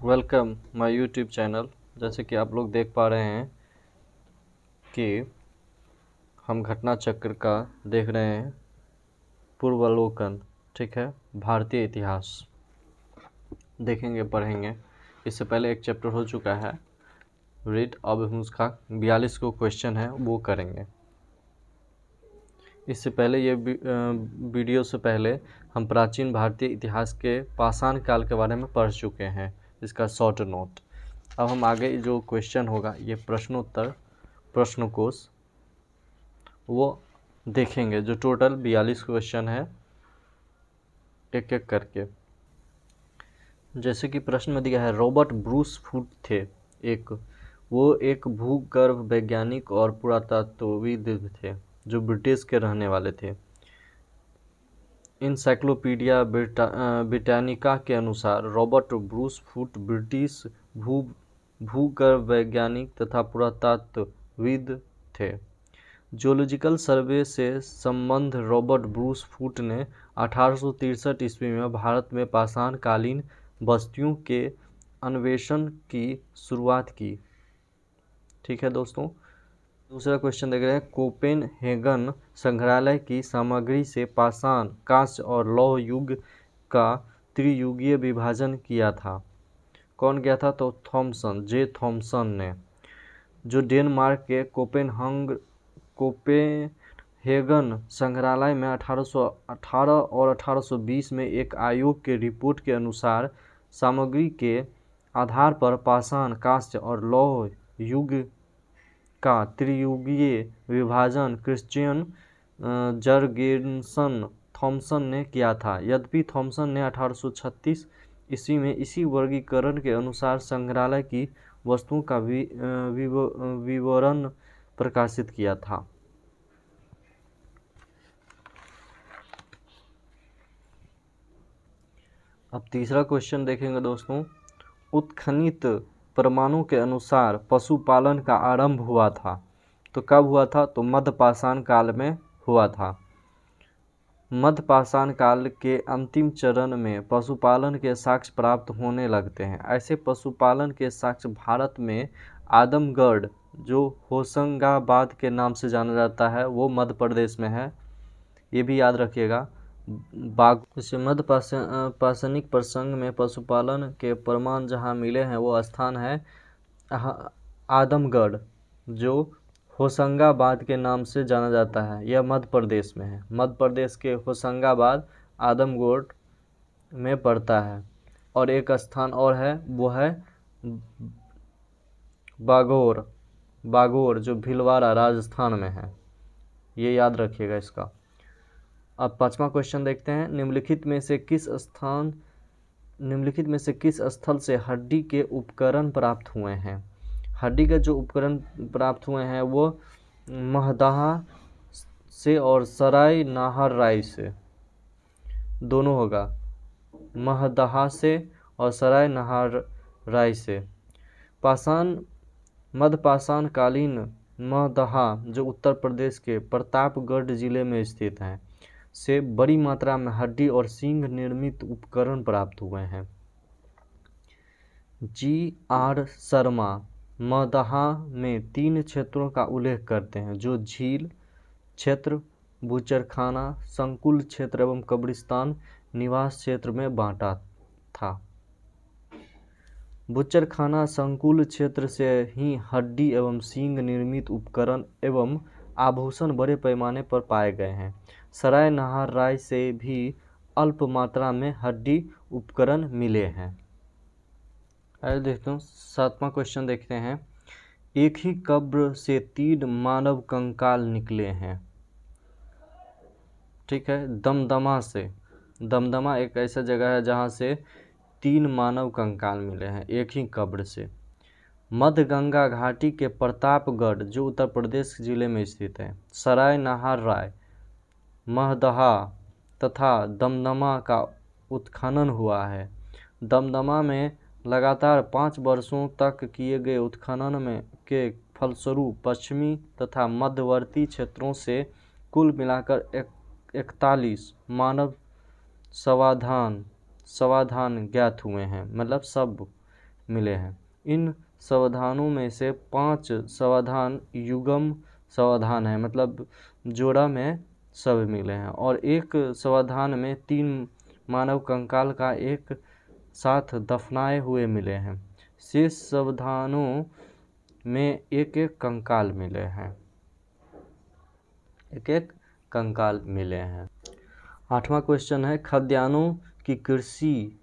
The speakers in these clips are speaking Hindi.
Welcome my YouTube channel. जैसे कि आप लोग देख पा रहे हैं कि हम घटना चक्र का देख रहे हैं पूर्वावलोकन। ठीक है, भारतीय इतिहास देखेंगे, पढ़ेंगे। इससे पहले एक चैप्टर हो चुका है रीड, अब हम उसका 42 को क्वेश्चन है वो करेंगे। इससे पहले ये वीडियो से पहले हम प्राचीन भारतीय इतिहास के पाषाण काल के बारे में पढ़ चुके हैं, इसका शॉर्ट नोट। अब हम आगे जो क्वेश्चन होगा ये प्रश्नोत्तर प्रश्नकोश वो देखेंगे, जो टोटल 42 क्वेश्चन है एक एक करके। जैसे कि प्रश्न में दिया है, रॉबर्ट ब्रूस फूट थे वो एक भूगर्भ वैज्ञानिक और पुरातत्वविद थे जो ब्रिटिश के रहने वाले थे। इनसाइक्लोपीडिया ब्रिटानिका के अनुसार रॉबर्ट ब्रूस फूट ब्रिटिश भूगर्भ वैज्ञानिक तथा पुरातत्वविद थे। जूलॉजिकल सर्वे से संबंध रॉबर्ट ब्रूस फूट ने 1863 ईस्वी में भारत में पाषाण कालीन बस्तियों के अन्वेषण की शुरुआत की। ठीक है दोस्तों, दूसरा क्वेश्चन देख रहे हैं, कोपेनहेगन संग्रहालय की सामग्री से पाषाण, कांस्य और लौह युग का त्रियुगीय विभाजन किया था। कौन किया था? तो थॉमसन ने, जो डेनमार्क के कोपेनहेगन संग्रहालय में 1818 और 1820 में एक आयोग के रिपोर्ट के अनुसार सामग्री के आधार पर पाषाण, कांस्य और लौह युग का त्रियुगीय विभाजन क्रिश्चियन जर्गेनसन थॉमसन ने किया था। यद्यपि थॉमसन ने 1836 ईस्वी में इसी वर्गीकरण के अनुसार संग्रहालय की वस्तुओं का विवरण प्रकाशित किया था। अब तीसरा क्वेश्चन देखेंगे दोस्तों, उत्खनित प्रमाणों के अनुसार पशुपालन का आरंभ हुआ था। तो कब हुआ था? तो मध्य पाषाण काल में हुआ था। मध्य पाषाण काल के अंतिम चरण में पशुपालन के साक्ष्य प्राप्त होने लगते हैं। ऐसे पशुपालन के साक्ष्य भारत में आदमगढ़, जो होशंगाबाद के नाम से जाना जाता है, वो मध्य प्रदेश में है, ये भी याद रखिएगा। जैसे मध्य पाषाणिक प्रसंग में पशुपालन के प्रमाण जहाँ मिले हैं वो स्थान है आदमगढ़, जो होशंगाबाद के नाम से जाना जाता है। यह मध्य प्रदेश में है। मध्य प्रदेश के होशंगाबाद आदमगढ़ में पड़ता है। और एक स्थान और है, वो है बागोर, जो भीलवाड़ा राजस्थान में है। ये याद रखिएगा इसका। अब पांचवा क्वेश्चन देखते हैं, निम्नलिखित में से किस स्थल से हड्डी के उपकरण प्राप्त हुए हैं? हड्डी के जो उपकरण प्राप्त हुए हैं वो महदहा से और सराय नाहरराय से, दोनों होगा, महदहा से और सराय नाहरराय से। मध्य पाषाण कालीन महदहा, जो उत्तर प्रदेश के प्रतापगढ़ जिले में स्थित है, से बड़ी मात्रा में हड्डी और सींग निर्मित उपकरण प्राप्त हुए हैं। जी.आर. शर्मा महदहा में 3 क्षेत्रों का उल्लेख करते हैं, जो झील क्षेत्र, बूचड़खाना संकुल क्षेत्र एवं कब्रिस्तान निवास क्षेत्र में बांटा था। बूचड़खाना संकुल क्षेत्र से ही हड्डी एवं सींग निर्मित उपकरण एवं आभूषण बड़े पैमाने पर पाए गए हैं। सराय नाहरराय से भी अल्प मात्रा में हड्डी उपकरण मिले हैं। आइए देखते हैं, 7वां क्वेश्चन देखते हैं, एक ही कब्र से 3 मानव कंकाल निकले हैं। ठीक है, दमदमा एक ऐसा जगह है जहाँ से 3 मानव कंकाल मिले हैं एक ही कब्र से। मध्य गंगा घाटी के प्रतापगढ़, जो उत्तर प्रदेश जिले में स्थित है, सराय नाहरराय, महदहा तथा दमदमा का उत्खनन हुआ है। दमदमा में लगातार 5 वर्षों तक किए गए उत्खनन के फलस्वरूप पश्चिमी तथा मध्यवर्ती क्षेत्रों से कुल मिलाकर 41 मानव समाधान ज्ञात हुए हैं। मतलब सब मिले हैं। इन सावधानों में से 5 सावधान युग्म सावधान है, मतलब जोड़ा में सब मिले हैं, और एक सावधान में 3 मानव कंकाल का एक साथ दफनाए हुए मिले हैं। शेष सावधानों में एक एक कंकाल मिले हैं, एक एक कंकाल मिले हैं। 8वां क्वेश्चन है, खाद्यान्नों की कृषि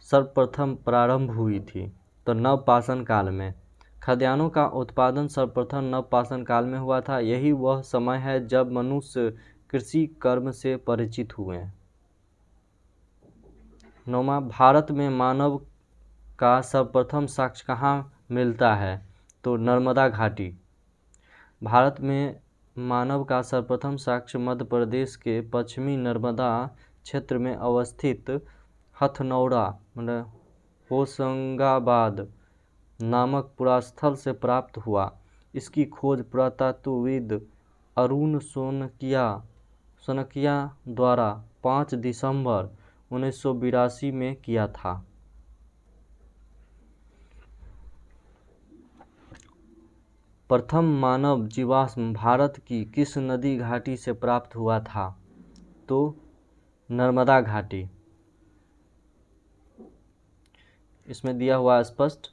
सर्वप्रथम प्रारंभ हुई थी। तो नवपाषाण काल में खाद्यान्नों का उत्पादन सर्वप्रथम नवपाषाण काल में हुआ था। यही वह समय है जब मनुष्य कृषि कर्म से परिचित हुए। 9वां, भारत में मानव का सर्वप्रथम साक्ष्य कहाँ मिलता है? तो नर्मदा घाटी। भारत में मानव का सर्वप्रथम साक्ष्य मध्य प्रदेश के पश्चिमी नर्मदा क्षेत्र में अवस्थित हथनौरा मतलब होशंगाबाद नामक पुरास्थल से प्राप्त हुआ। इसकी खोज पुरातत्वविद अरुण सोनकिया द्वारा 5 दिसंबर 1982 में किया था। प्रथम मानव जीवाश्म भारत की किस नदी घाटी से प्राप्त हुआ था? तो नर्मदा घाटी। इसमें दिया हुआ स्पष्ट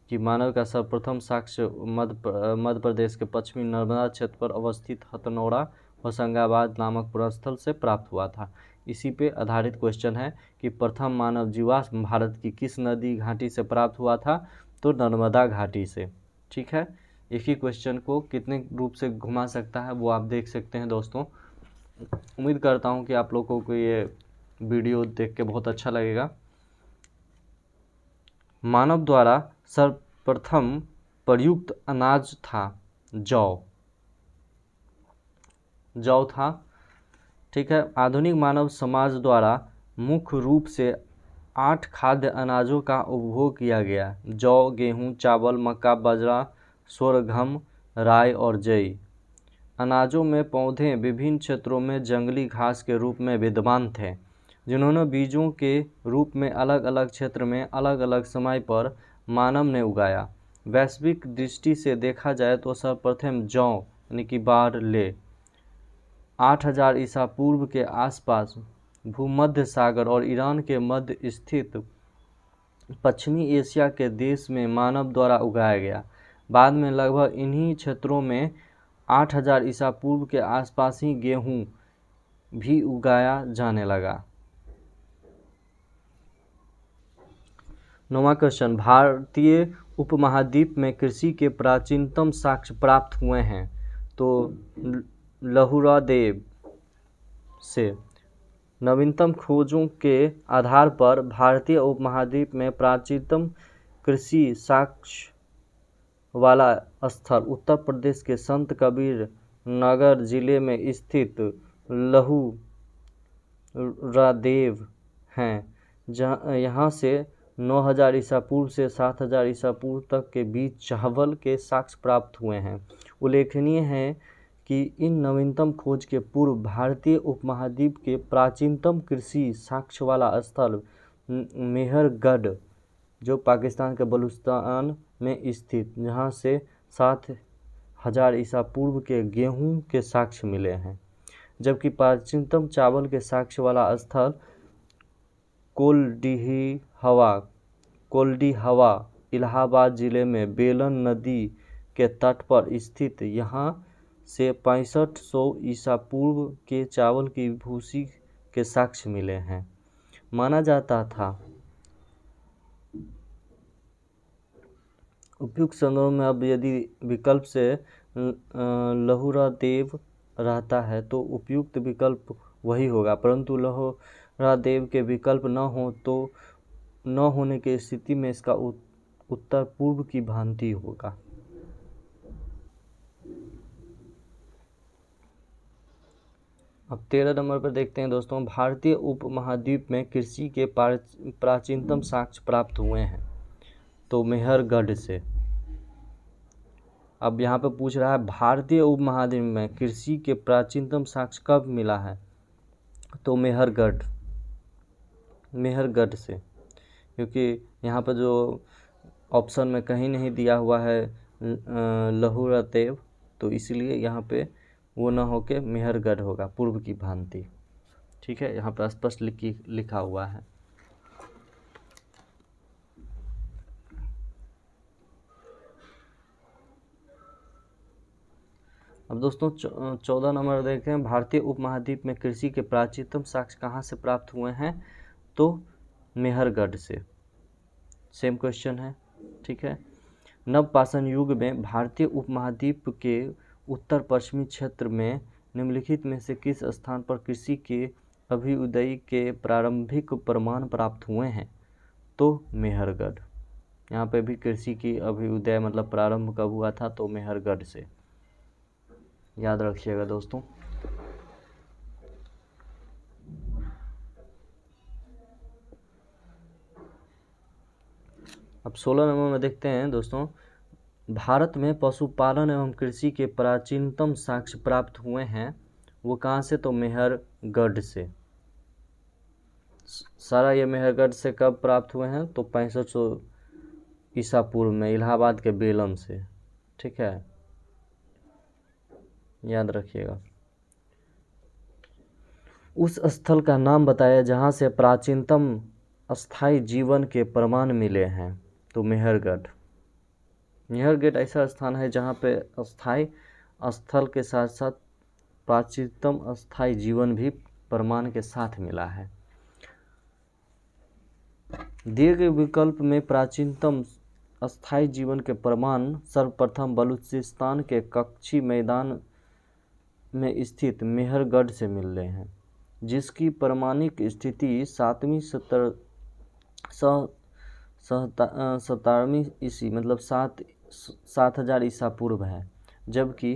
कि मानव का सर्वप्रथम साक्ष्य मध्य प्रदेश के पश्चिमी नर्मदा क्षेत्र पर अवस्थित हथनौरा होशंगाबाद नामक पुरास्थल से प्राप्त हुआ था। इसी पे आधारित क्वेश्चन है कि प्रथम मानव जीवाश्म भारत की किस नदी घाटी से प्राप्त हुआ था? तो नर्मदा घाटी से। ठीक है, एक ही क्वेश्चन को कितने रूप से घुमा सकता है वो आप देख सकते हैं दोस्तों। उम्मीद करता हूँ कि आप लोगों को ये वीडियो देख के बहुत अच्छा लगेगा। मानव द्वारा सर्वप्रथम प्रयुक्त अनाज था जौ था। ठीक है, आधुनिक मानव समाज द्वारा मुख्य रूप से 8 खाद्य अनाजों का उपभोग किया गया। जौ, गेहूं, चावल, मक्का, बाजरा, सोरघम, राई और जई। अनाजों में पौधे विभिन्न क्षेत्रों में जंगली घास के रूप में विद्यमान थे, जिन्होंने बीजों के रूप में अलग अलग क्षेत्र में अलग अलग समय पर मानव ने उगाया। वैश्विक दृष्टि से देखा जाए तो सर्वप्रथम जौ यानी कि बारले 8000 ईसा पूर्व के आसपास भूमध्य सागर और ईरान के मध्य स्थित पश्चिमी एशिया के देश में मानव द्वारा उगाया गया। बाद में लगभग इन्हीं क्षेत्रों में 8000 ईसा पूर्व के आसपास ही गेहूं भी उगाया जाने लगा। 9वां क्वेश्चन, भारतीय उपमहाद्वीप में कृषि के प्राचीनतम साक्ष्य प्राप्त हुए हैं। तो लहुरादेव से। नवीनतम खोजों के आधार पर भारतीय उपमहाद्वीप में प्राचीनतम कृषि साक्ष्य वाला स्थल उत्तर प्रदेश के संत कबीर नगर जिले में स्थित लहुरादेव हैं, जहाँ यहाँ से 9000 ईसा पूर्व से 7000 ईसा पूर्व तक के बीच चावल के साक्ष्य प्राप्त हुए हैं। उल्लेखनीय है कि इन नवीनतम खोज के पूर्व भारतीय उपमहाद्वीप के प्राचीनतम कृषि साक्ष्य वाला स्थल मेहरगढ़, जो पाकिस्तान के बलूचिस्तान में स्थित, जहां से 7000 ईसा पूर्व के गेहूं के साक्ष्य मिले हैं। जबकि प्राचीनतम चावल के साक्ष्य वाला स्थल कोल्डीहवा इलाहाबाद जिले में बेलन नदी के तट पर स्थित, यहाँ से 6500 ईसा पूर्व के चावल की भूसी के साक्ष्य मिले हैं। माना जाता था उपयुक्त संदर्भ में अब यदि विकल्प से लहुरादेव रहता है तो उपयुक्त विकल्प वही होगा, परंतु लहुरादेव के विकल्प न हो तो न होने की स्थिति में इसका उत्तर पूर्व की भांति होगा। अब 13 नंबर पर देखते हैं दोस्तों, भारतीय उपमहाद्वीप में कृषि के प्राचीनतम साक्ष्य प्राप्त हुए हैं। तो मेहरगढ़ से। अब यहाँ पे पूछ रहा है भारतीय उपमहाद्वीप में कृषि के प्राचीनतम साक्ष्य कब मिला है? तो मेहरगढ़ से। क्योंकि यहाँ पर जो ऑप्शन में कहीं नहीं दिया हुआ है लहू रतेव, तो इसलिए यहाँ पे वो ना होके मेहरगढ़ होगा, पूर्व की भांति। ठीक है, यहाँ पर स्पष्ट लिखा हुआ है। अब दोस्तों 14 नंबर देखते हैं, भारतीय उपमहाद्वीप में कृषि के प्राचीनतम साक्ष्य कहाँ से प्राप्त हुए हैं? तो मेहरगढ़ से। सेम क्वेश्चन है। ठीक है, नवपाषाण युग में भारतीय उपमहाद्वीप के उत्तर पश्चिमी क्षेत्र में निम्नलिखित में से किस स्थान पर कृषि के अभ्युदय के प्रारंभिक प्रमाण प्राप्त हुए हैं? तो मेहरगढ़। यहाँ पे भी कृषि की अभ्युदय मतलब प्रारंभ कब हुआ था? तो मेहरगढ़ से, याद रखिएगा दोस्तों। अब 16 नंबर में देखते हैं दोस्तों, भारत में पशुपालन एवं कृषि के प्राचीनतम साक्ष्य प्राप्त हुए हैं, वो कहाँ से? तो मेहरगढ़ से। सारा ये मेहरगढ़ से कब प्राप्त हुए हैं? तो 6500 ईसा पूर्व में इलाहाबाद के बेलम से। ठीक है, याद रखिएगा। उस स्थल का नाम बताया जहाँ से प्राचीनतम अस्थाई जीवन के प्रमाण मिले हैं। तो मेहरगढ़। मेहरगढ़ ऐसा स्थान है जहाँ पे अस्थाई स्थल के साथ साथ प्राचीनतम अस्थाई जीवन भी प्रमाण के साथ मिला है। दिए गए विकल्प में प्राचीनतम अस्थाई जीवन के प्रमाण सर्वप्रथम बलूचिस्तान के कच्छी मैदान में स्थित मेहरगढ़ से मिल रहे हैं, जिसकी प्रमाणिक स्थिति 7वीं 17वीं ईस्वी मतलब 7000 ईसा पूर्व है, जबकि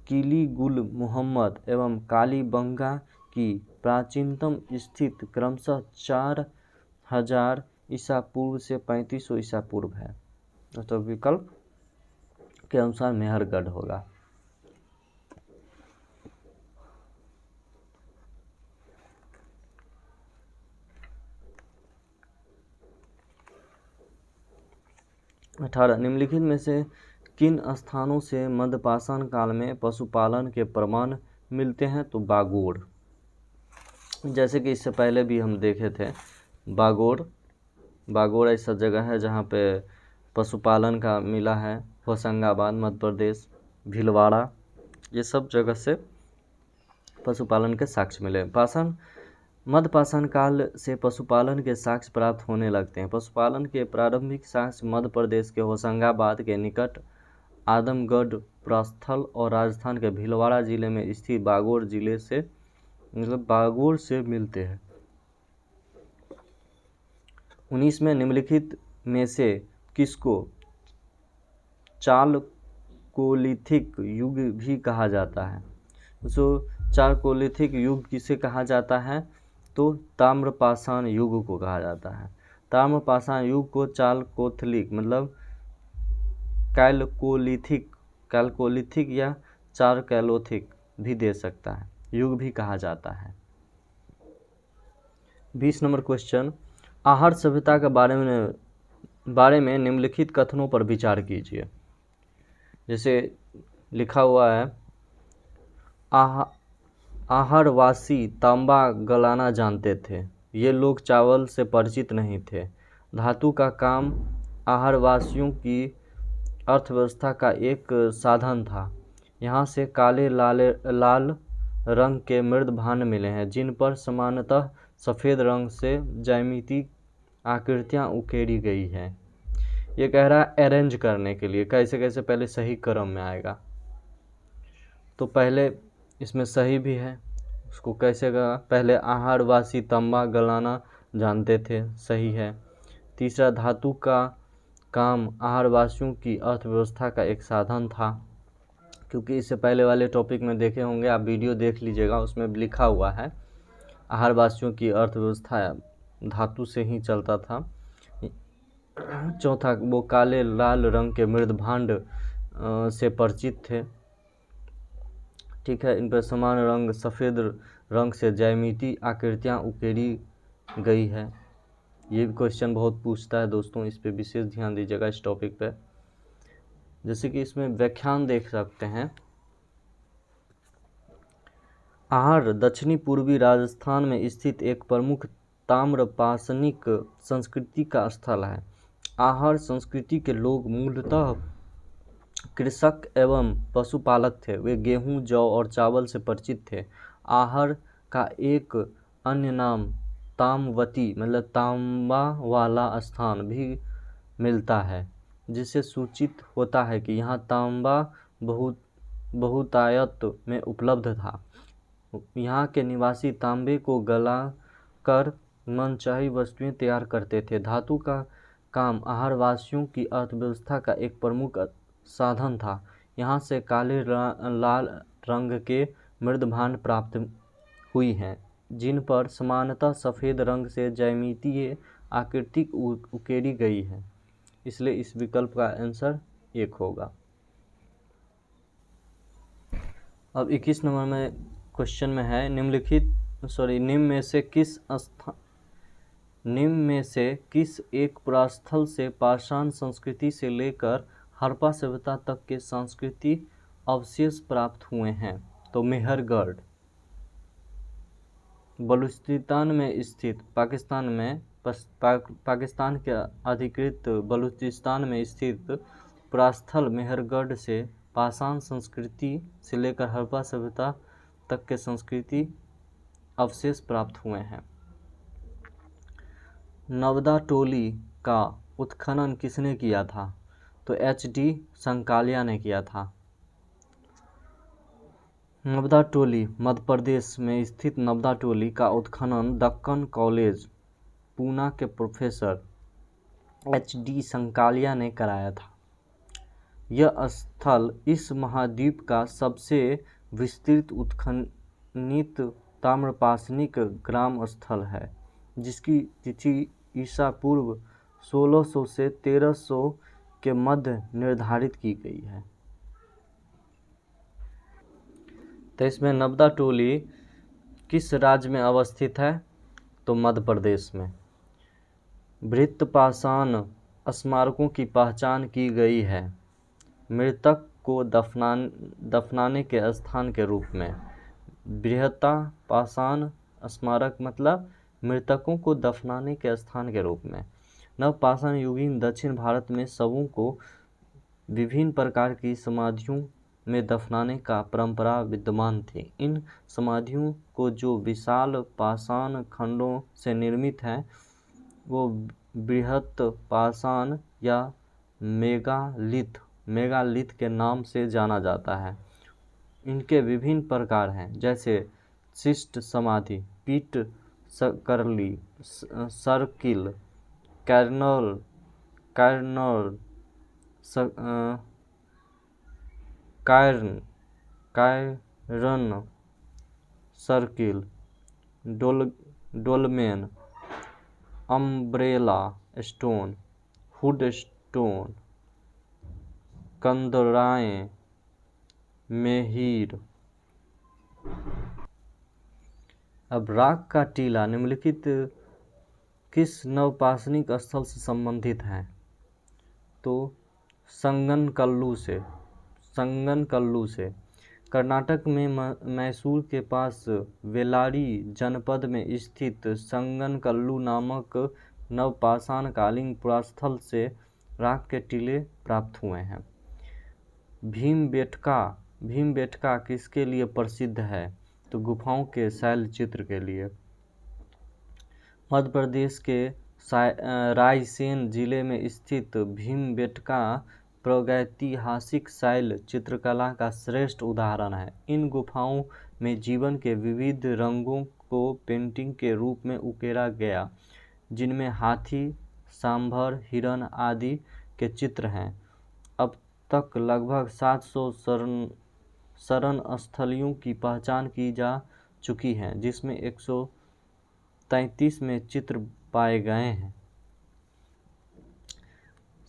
किली गुल मोहम्मद एवं कालीबंगा की प्राचीनतम स्थिति क्रमशः 4000 ईसा पूर्व से 3500 ईसा पूर्व है। तो विकल्प के अनुसार मेहरगढ़ होगा। अठारह, निम्नलिखित में से किन स्थानों से मध्यपाषाण काल में पशुपालन के प्रमाण मिलते हैं? तो बागोड़। जैसे कि इससे पहले भी हम देखे थे, बागोड़ ऐसा जगह है जहाँ पे पशुपालन का मिला है। होशंगाबाद मध्य प्रदेश, भीलवाड़ा, ये सब जगह से पशुपालन के साक्ष्य मिले। मध्यपाषाण काल से पशुपालन के साक्ष्य प्राप्त होने लगते हैं। पशुपालन के प्रारंभिक साक्ष्य मध्य प्रदेश के होशंगाबाद के निकट आदमगढ़ प्रस्थल और राजस्थान के भीलवाड़ा जिले में स्थित बागोड़ जिले से मतलब बागोड़ से मिलते हैं। 19 में निम्नलिखित में से किसको चालकोलिथिक युग भी कहा जाता है? तो चालकोलिथिक युग किसे कहा जाता है? तो ताम्रपाषाण युग को कहा जाता है। ताम्रपाषाण युग को चालकोलिथिक मतलब कैलकोलिथिक या चारकैलोथिक भी दे सकता है, युग भी कहा जाता है। 20 नंबर क्वेश्चन, आहार सभ्यता के बारे में निम्नलिखित कथनों पर विचार कीजिए। जैसे लिखा हुआ है, आहारवासी तांबा गलाना जानते थे, ये लोग चावल से परिचित नहीं थे। धातु का काम आहारवासियों की अर्थव्यवस्था का एक साधन था। यहाँ से काले लाल रंग के मृद भांड मिले हैं, जिन पर सामान्यतः सफ़ेद रंग से ज्यामितीय आकृतियाँ उकेरी गई हैं। ये कह रहा है अरेंज करने के लिए कैसे कैसे पहले सही क्रम में आएगा। तो पहले इसमें सही भी है, उसको कैसे कहा? पहले आहारवासी तांबा गलाना जानते थे, सही है। तीसरा, धातु का काम आहारवासियों की अर्थव्यवस्था का एक साधन था, क्योंकि इससे पहले वाले टॉपिक में देखे होंगे, आप वीडियो देख लीजिएगा, उसमें लिखा हुआ है आहारवासियों की अर्थव्यवस्था धातु से ही चलता था। चौथा, वो काले लाल रंग के मृद भांड से परिचित थे। ठीक है, इन पर समान रंग सफ़ेद रंग से ज्यामितीय आकृतियाँ उकेरी गई है। ये भी क्वेश्चन बहुत पूछता है दोस्तों, इस पे विशेष ध्यान दीजिएगा इस टॉपिक पे। जैसे कि इसमें व्याख्यान देख सकते हैं। आहर दक्षिणी पूर्वी राजस्थान में स्थित एक प्रमुख ताम्रपाषाणिक संस्कृति का स्थल है। आहर संस्कृति के लोग मूलतः कृषक एवं पशुपालक थे। वे गेहूं, जौ और चावल से परिचित थे। आहर का एक अन्य नाम ताम्रवती मतलब तांबा वाला स्थान भी मिलता है, जिससे सूचित होता है कि यहाँ तांबा बहुतायत में उपलब्ध था। यहाँ के निवासी तांबे को गलाकर मनचाही वस्तुएं तैयार करते थे। धातु का काम आहारवासियों की अर्थव्यवस्था का एक प्रमुख साधन था। यहाँ से काले लाल रंग के मृद भांड प्राप्त हुई हैं, जिन पर समानतः सफ़ेद रंग से ज्यामितीय आकृति उकेरी गई है। इसलिए इस विकल्प का आंसर 1 होगा। अब 21 नंबर में क्वेश्चन में है निम्न में से किस एक पुरास्थल से पाषाण संस्कृति से लेकर हड़प्पा सभ्यता तक के सांस्कृतिक अवशेष प्राप्त हुए हैं? तो मेहरगढ़ बलूचिस्तान में स्थित पाकिस्तान के अधिकृत बलूचिस्तान में स्थित पुरास्थल मेहरगढ़ से पाषाण संस्कृति से लेकर हड़प्पा सभ्यता तक के संस्कृति अवशेष प्राप्त हुए हैं। नवदा टोली का उत्खनन किसने किया था? तो HD संकालिया ने किया था। नवदा टोली मध्य प्रदेश में स्थित नवदा टोली का उत्खनन दक्कन कॉलेज पूना के प्रोफेसर HD संकालिया ने कराया था। यह स्थल इस महाद्वीप का सबसे विस्तृत उत्खनित ताम्रपाषाणिक ग्राम स्थल है, जिसकी तिथि ईसा पूर्व 1600 से 1300 के मध्य निर्धारित की गई है। तो इसमें नवदा टोली किस राज्य में अवस्थित है? तो मध्य प्रदेश में। वृत्तपाषाण स्मारकों की पहचान की गई है मृतक को दफनाने के स्थान के रूप में। बृहत्पाषाण स्मारक मतलब मृतकों को दफनाने के स्थान के रूप में। नवपाषाण युगीन दक्षिण भारत में शवों को विभिन्न प्रकार की समाधियों में दफनाने का परंपरा विद्यमान थी। इन समाधियों को जो विशाल पाषाण खंडों से निर्मित हैं, वो बृहत्पाषाण या मेगालिथ के नाम से जाना जाता है। इनके विभिन्न प्रकार हैं, जैसे शिष्ट समाधि, पीट करली, सर्किल, कैर्नल, cairn circle, dolmen, umbrella stone, hood stone, कंदराएं, मेहीर। अब राग का टीला निम्नलिखित किस नवपाषाणिक स्थल से संबंधित है? तो संगनकल्लू से। कर्नाटक में मैसूर के पास वेलारी जनपद में स्थित संगनकल्लू नामक नवपाषाण कालीन पुरास्थल से राग के टीले प्राप्त हुए हैं। भीमबेटका किसके लिए प्रसिद्ध है? तो गुफाओं के शैल चित्र के लिए। मध्य प्रदेश के रायसेन जिले में स्थित भीमबेटका प्रागैतिहासिक शैल चित्रकला का श्रेष्ठ उदाहरण है। इन गुफाओं में जीवन के विविध रंगों को पेंटिंग के रूप में उकेरा गया, जिनमें हाथी, सांभर, हिरण आदि के चित्र हैं। अब तक लगभग 700 शरण स्थलियों की पहचान की जा चुकी है, जिसमें 133 में चित्र पाए गए हैं।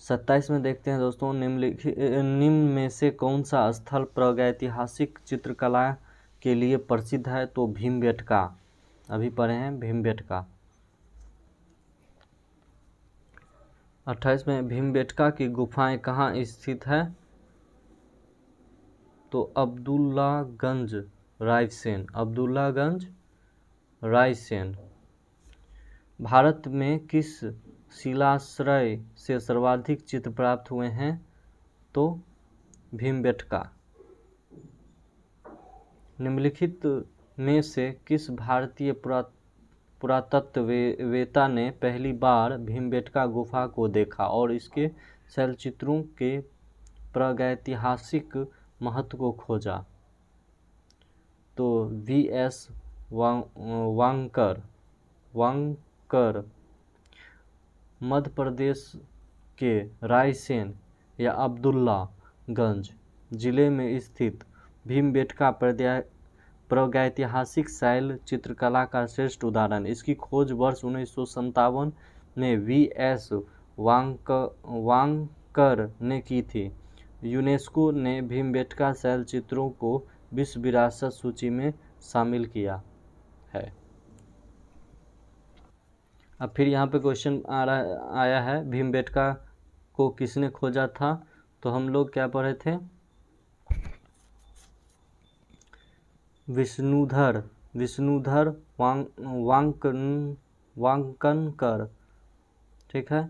27 में देखते हैं दोस्तों, निम्न में से कौन सा स्थल प्रागैतिहासिक चित्रकला के लिए प्रसिद्ध है? तो भीमबेटका, अभी पढ़े हैं भीमबेटका। 28 में भीमबेटका की गुफाएं कहाँ स्थित है? तो अब्दुल्लागंज रायसेन, अब्दुल्लागंज रायसेन। भारत में किस शिलाश्रय से सर्वाधिक चित्र प्राप्त हुए हैं? तो भीमबेटका। निम्नलिखित में से किस भारतीय पुरातत्ववेत्ता ने पहली बार भीमबेटका गुफा को देखा और इसके शैलचित्रों के प्रागैतिहासिक महत्व को खोजा? तो V.S. वांकर। मध्य प्रदेश के रायसेन या अब्दुल्लागंज जिले में स्थित भीमबेटका प्रागैतिहासिक शैल चित्रकला का श्रेष्ठ उदाहरण। इसकी खोज वर्ष 1957 में V.S. वांकर ने की थी। यूनेस्को ने भीमबेटका शैल चित्रों को विश्व विरासत सूची में शामिल किया है। अब फिर यहाँ पे क्वेश्चन आया है, भीमबेटका को किसने खोजा था? तो हम लोग क्या पढ़े थे? विष्णुधर वांकनकर, ठीक है,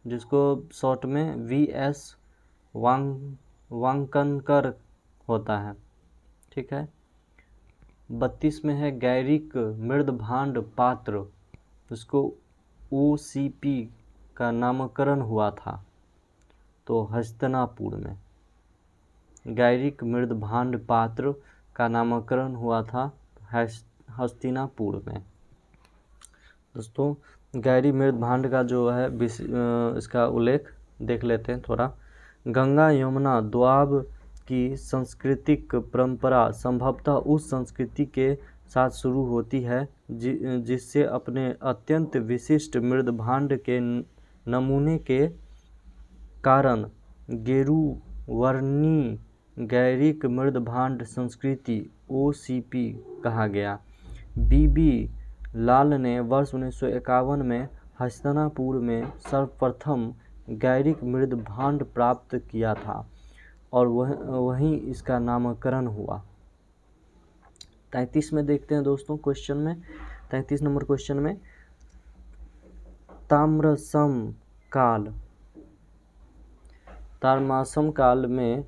जिसको शॉर्ट में V.S. वांकनकर होता है, ठीक है। 32 में है गैरिक मृदभांड पात्र, उसको OCP का नामकरण हुआ था, तो हस्तिनापुर में। गैरिक मृदभांड पात्र का नामकरण हुआ था हस्तिनापुर में। दोस्तों गैरी मृदभांड का जो है इसका उल्लेख देख लेते हैं थोड़ा। गंगा यमुना द्वाब की सांस्कृतिक परंपरा संभवतः उस संस्कृति के साथ शुरू होती है जिससे अपने अत्यंत विशिष्ट मृदभांड के नमूने के कारण गेरुवर्णी गैरिक मृदभांड संस्कृति OCP कहा गया। B.B. लाल ने वर्ष 1951 में हस्तिनापुर में सर्वप्रथम गैरिक मृदभांड प्राप्त किया था और वहीं इसका नामकरण हुआ। 33 में देखते हैं दोस्तों क्वेश्चन में, 33 नंबर क्वेश्चन में, ताम्रसम काल में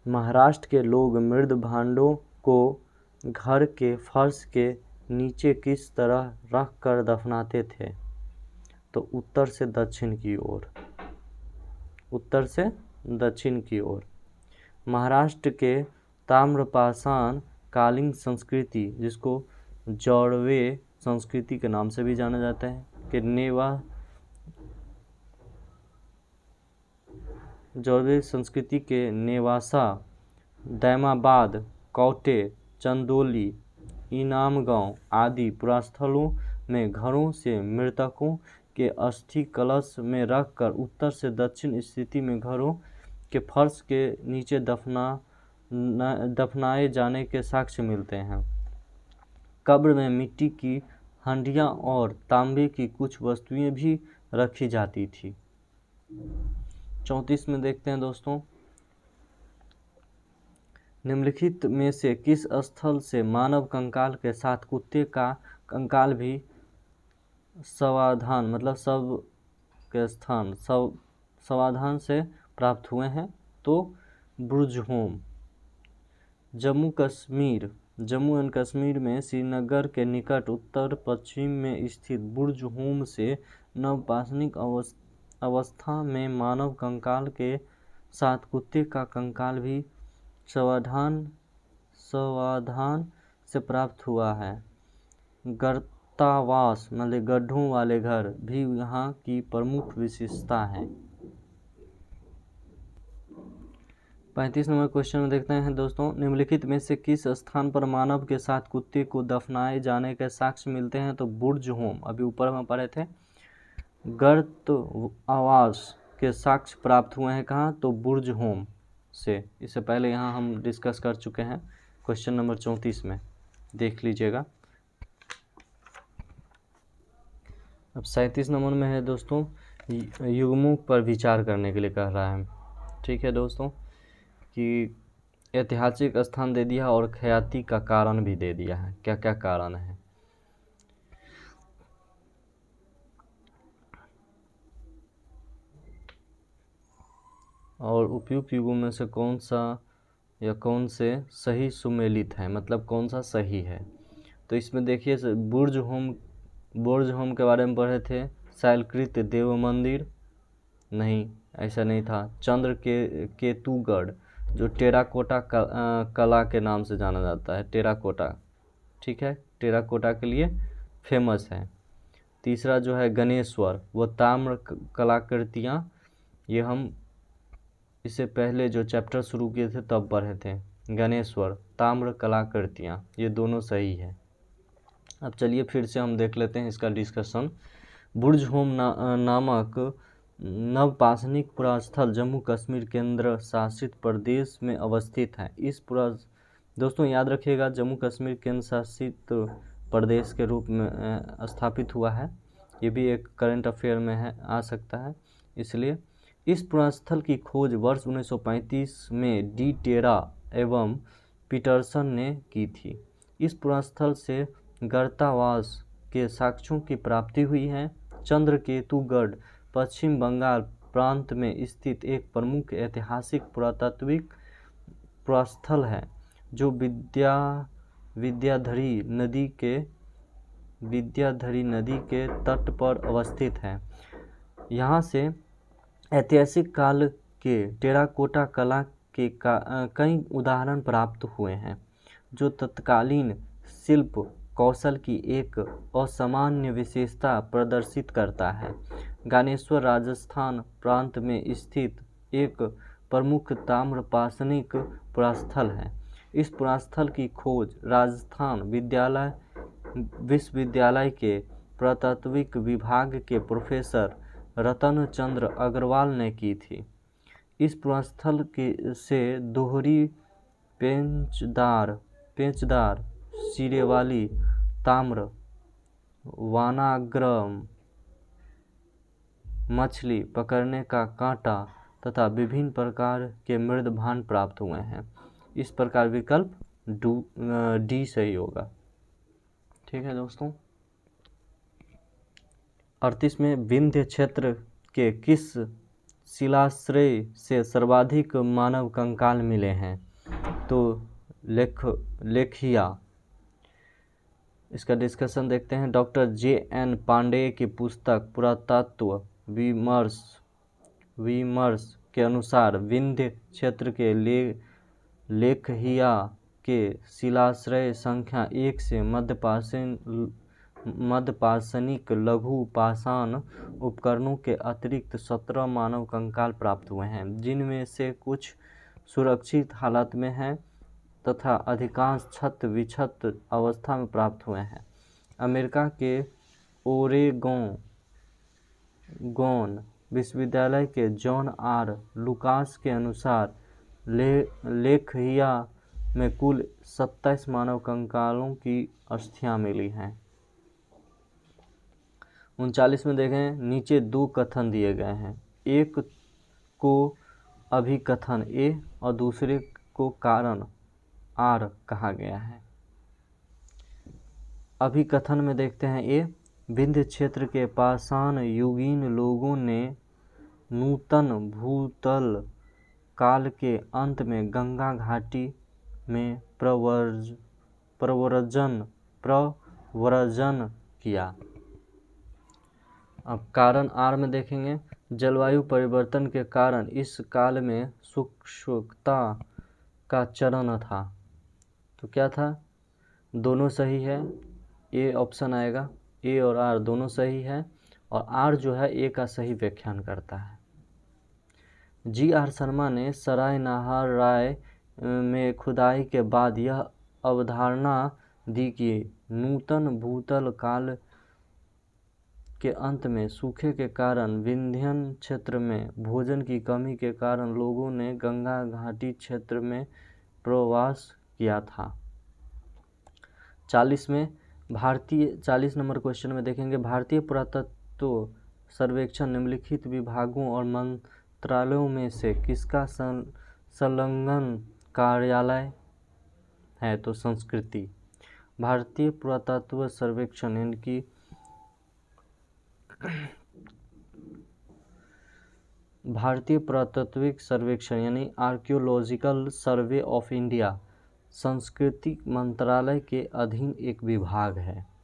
महाराष्ट्र के लोग मृदभांडों को घर के फर्श के नीचे किस तरह रख कर दफनाते थे? तो उत्तर से दक्षिण की ओर, उत्तर से दक्षिण की ओर। महाराष्ट्र के ताम्रपाषाण कालीन संस्कृति, जिसको जौड़वे संस्कृति के नाम से भी जाना जाता है, कि जौड़वे संस्कृति के नेवासा, दैमाबाद, कौटे, चंदोली, इनामगांव आदि पुरास्थलों में घरों से मृतकों के अस्थि कलश में रखकर उत्तर से दक्षिण स्थिति में घरों के फर्श के नीचे दफनाए जाने के साक्ष्य मिलते हैं। कब्र में मिट्टी की हंडियां और तांबे की कुछ वस्तुएं भी रखी जाती थी। 34 में देखते हैं दोस्तों, निम्नलिखित में से किस स्थल से मानव कंकाल के साथ कुत्ते का कंकाल भी समाधान मतलब सब के स्थान समाधान से प्राप्त हुए हैं? तो बुर्जहोम। जम्मू एंड कश्मीर में श्रीनगर के निकट उत्तर पश्चिम में स्थित बुर्जहोम से नवपाषाणिक अवस्था में मानव कंकाल के साथ कुत्ते का कंकाल भी समाधान से प्राप्त हुआ है। गर्तावास मतलब गड्ढों वाले घर भी यहाँ की प्रमुख विशेषता है। 35 नंबर क्वेश्चन में देखते हैं दोस्तों, निम्नलिखित में से किस स्थान पर मानव के साथ कुत्ते को दफनाए जाने के साक्ष्य मिलते हैं? तो बुर्जहोम, अभी ऊपर में पढ़े थे। गर्तावास के साक्ष्य प्राप्त हुए हैं कहाँ? तो बुर्जहोम से। इससे पहले यहाँ हम डिस्कस कर चुके हैं क्वेश्चन नंबर 34 में, देख लीजिएगा। अब 37 नंबर में है दोस्तों, युग्मों पर विचार करने के लिए कह रहा है। ठीक है दोस्तों, कि ऐतिहासिक स्थान दे दिया और ख्याति का कारण भी दे दिया है, क्या क्या कारण है। और उपयुक्त युगों में से कौन सा या कौन से सही सुमेलित है, मतलब कौन सा सही है। तो इसमें देखिए, बुर्ज होम के बारे में पढ़े थे। शैलकृत देव मंदिर, नहीं ऐसा नहीं था। चंद्र के केतुगढ़, जो टेराकोटा कला के नाम से जाना जाता है, टेराकोटा। ठीक है, टेराकोटा के लिए फेमस है। तीसरा जो है गणेश्वर, वो ताम्र कलाकृतियाँ, ये हम इससे पहले जो चैप्टर शुरू किए थे तब पढ़े थे। गणेश्वर, ताम्र कलाकृतियाँ, ये दोनों सही है। अब चलिए फिर से हम देख लेते हैं इसका डिस्कशन। बुर्ज होम नामक नवपाषाणिक पुरास्थल जम्मू कश्मीर केंद्र शासित प्रदेश में अवस्थित है। इस दोस्तों याद रखिएगा, जम्मू कश्मीर केंद्र शासित प्रदेश के रूप में स्थापित हुआ है। ये भी एक करंट अफेयर में है, आ सकता है। इसलिए इस पुरास्थल की खोज वर्ष 1935 में डी टेरा एवं पीटरसन ने की थी। इस पुरास्थल से गर्तावास के साक्ष्यों की प्राप्ति हुई है। चंद्रकेतुगढ़ पश्चिम बंगाल प्रांत में स्थित एक प्रमुख ऐतिहासिक पुरातात्विक पुरास्थल है, जो विद्याधरी नदी के तट पर अवस्थित है। यहाँ से ऐतिहासिक काल के टेराकोटा कला के कई उदाहरण प्राप्त हुए हैं, जो तत्कालीन शिल्प कौशल की एक असामान्य विशेषता प्रदर्शित करता है। गणेश्वर राजस्थान प्रांत में स्थित एक प्रमुख ताम्रपाषाणिक पुरास्थल है। इस पुरास्थल की खोज राजस्थान विश्वविद्यालय के पुरातात्विक विभाग के प्रोफेसर रतन चंद्र अग्रवाल ने की थी। इस पुरास्थल से दोहरी पेंचदार सिरे वाली ताम्र वानाग्रम मछली पकड़ने का कांटा तथा विभिन्न प्रकार के मृद भांड प्राप्त हुए हैं। इस प्रकार विकल्प डी सही होगा। ठीक है दोस्तों, 38 में विंध्य क्षेत्र के किस शिलाश्रय से सर्वाधिक मानव कंकाल मिले हैं। तो लेखिया। इसका डिस्कशन देखते हैं। Doctor JN. पांडेय की पुस्तक पुरातत्व विमर्श के अनुसार विंध्य क्षेत्र के लेखिया के शिलाश्रय संख्या 1 से मध्यपाषाणिक लघु पाषाण उपकरणों के अतिरिक्त 17 मानव कंकाल प्राप्त हुए हैं, जिनमें से कुछ सुरक्षित हालत में हैं तथा अधिकांश क्षत विक्षत अवस्था में प्राप्त हुए हैं। अमेरिका के ओरेगोन विश्वविद्यालय के जॉन आर लुकास के अनुसार लेखिया में कुल 27 मानव कंकालों की अस्थियां मिली हैं। 39 में देखें, नीचे 2 कथन दिए गए हैं। एक को अभिकथन ए और दूसरे को कारण आर कहा गया है। अभिकथन में देखते हैं ए, विंध्य क्षेत्र के पाषाण युगीन लोगों ने नूतन भूतल काल के अंत में गंगा घाटी में प्रव्रजन किया। अब कारण आर में देखेंगे, जलवायु परिवर्तन के कारण इस काल में शुष्कता का चरण था। तो क्या था, दोनों सही है, ए ऑप्शन आएगा। ए और आर दोनों सही है और आर जो है ए का सही व्याख्यान करता है। जी.आर. शर्मा ने सराय नाहर राय में खुदाई के बाद यह अवधारणा दी कि नूतन भूतल काल के अंत में सूखे के कारण विंध्यन क्षेत्र में भोजन की कमी के कारण लोगों ने गंगा घाटी क्षेत्र में प्रवास किया था। 40 नंबर क्वेश्चन में देखेंगे, भारतीय सर्वेक्षण निम्नलिखित विभागों और मंत्रालयों में से किसका संलग्न कार्यालय है? तो संस्कृति। भारतीय पुरातत्व सर्वेक्षण यानी कि भारतीय पुरातात्विक सर्वेक्षण यानी आर्कियोलॉजिकल सर्वे ऑफ इंडिया संस्कृति मंत्रालय के अधीन एक विभाग है।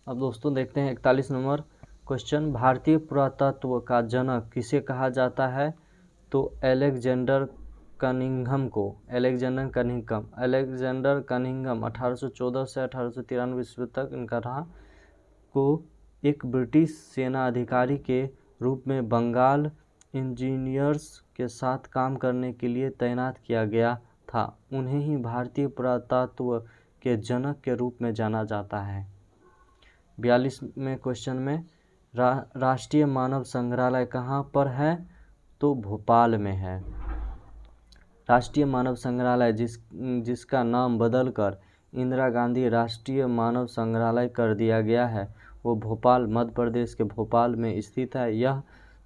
अब दोस्तों देखते हैं 41 नंबर क्वेश्चन। भारतीय पुरातत्व का जनक किसे कहा जाता है? तो अलेक्जेंडर कनिंघम को। अलेक्जेंडर कनिंघम 1814 से 1893 ईस्वी तक इनका रहा, को एक ब्रिटिश सेना अधिकारी के रूप में बंगाल इंजीनियर्स के साथ काम करने के लिए तैनात किया गया था। उन्हें ही भारतीय पुरातत्व के जनक के रूप में जाना जाता है। 42वें क्वेश्चन में राष्ट्रीय मानव संग्रहालय कहाँ पर है? तो भोपाल में है। राष्ट्रीय मानव संग्रहालय जिसका नाम बदलकर इंदिरा गांधी राष्ट्रीय मानव संग्रहालय कर दिया गया है, वो भोपाल, मध्य प्रदेश के भोपाल में स्थित है। यह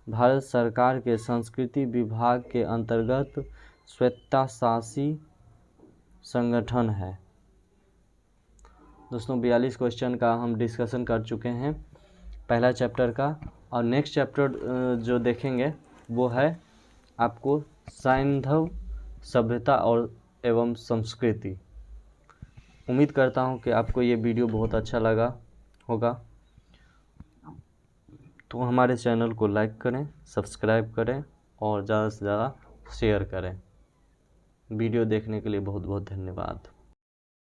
भारत सरकार के संस्कृति विभाग के अंतर्गत स्वायत्तशासी संगठन है। दोस्तों 42 क्वेश्चन का हम डिस्कशन कर चुके हैं पहला चैप्टर का, और नेक्स्ट चैप्टर जो देखेंगे वो है आपको सैंधव सभ्यता और एवं संस्कृति। उम्मीद करता हूँ कि आपको ये वीडियो बहुत अच्छा लगा होगा, तो हमारे चैनल को लाइक करें, सब्सक्राइब करें और ज़्यादा से ज़्यादा शेयर करें। वीडियो देखने के लिए बहुत बहुत धन्यवाद।